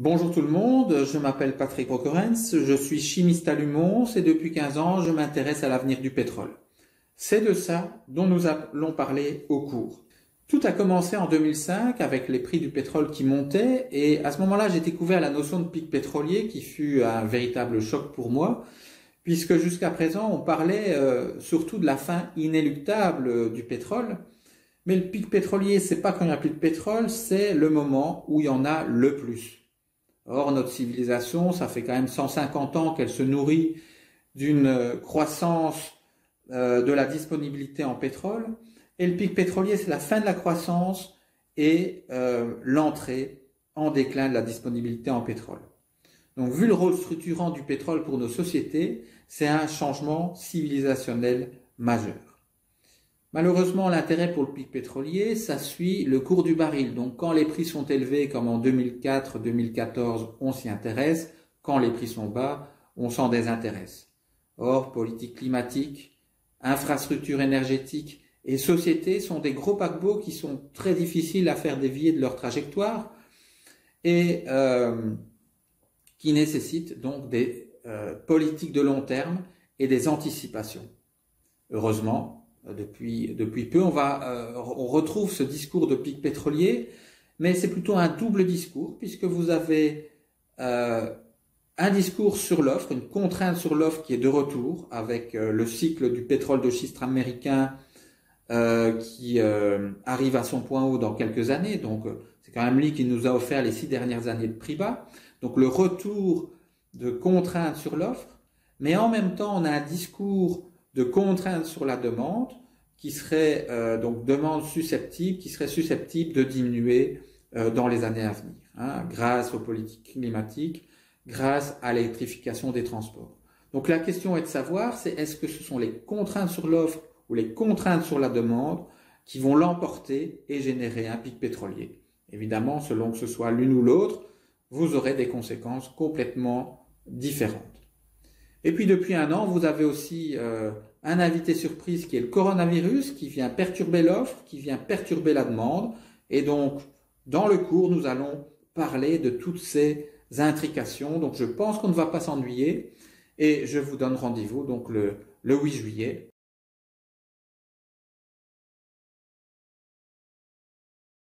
Bonjour tout le monde, je m'appelle Patrick Roquerens, je suis chimiste à Lumons et depuis 15 ans je m'intéresse à l'avenir du pétrole. C'est de ça dont nous allons parler au cours. Tout a commencé en 2005 avec les prix du pétrole qui montaient et à ce moment-là j'ai découvert la notion de pic pétrolier qui fut un véritable choc pour moi puisque jusqu'à présent on parlait surtout de la fin inéluctable du pétrole. Mais le pic pétrolier, c'est pas quand il n'y a plus de pétrole, c'est le moment où il y en a le plus. Or, notre civilisation, ça fait quand même 150 ans qu'elle se nourrit d'une croissance de la disponibilité en pétrole. Et le pic pétrolier, c'est la fin de la croissance et l'entrée en déclin de la disponibilité en pétrole. Donc, vu le rôle structurant du pétrole pour nos sociétés, c'est un changement civilisationnel majeur. Malheureusement, l'intérêt pour le pic pétrolier, ça suit le cours du baril. Donc, quand les prix sont élevés, comme en 2004-2014, on s'y intéresse. Quand les prix sont bas, on s'en désintéresse. Or, politique climatique, infrastructure énergétique et société sont des gros paquebots qui sont très difficiles à faire dévier de leur trajectoire et qui nécessitent donc des politiques de long terme et des anticipations. Heureusement, depuis peu, on retrouve ce discours de pic pétrolier, mais c'est plutôt un double discours, puisque vous avez un discours sur l'offre, une contrainte sur l'offre qui est de retour, avec le cycle du pétrole de schiste américain qui arrive à son point haut dans quelques années. Donc, c'est quand même lui qui nous a offert les 6 dernières années de prix bas. Donc, le retour de contrainte sur l'offre, mais en même temps, on a un discours de contrainte sur la demande qui serait donc demande susceptible, qui serait susceptible de diminuer dans les années à venir, grâce aux politiques climatiques, grâce à l'électrification des transports. Donc la question est de savoir, c'est est-ce que ce sont les contraintes sur l'offre ou les contraintes sur la demande qui vont l'emporter et générer un pic pétrolier. Évidemment, selon que ce soit l'une ou l'autre, vous aurez des conséquences complètement différentes. Et puis depuis un an, vous avez aussi un invité surprise qui est le coronavirus, qui vient perturber l'offre, qui vient perturber la demande. Et donc, dans le cours, nous allons parler de toutes ces intrications. Donc, je pense qu'on ne va pas s'ennuyer. Et je vous donne rendez-vous donc le 8 juillet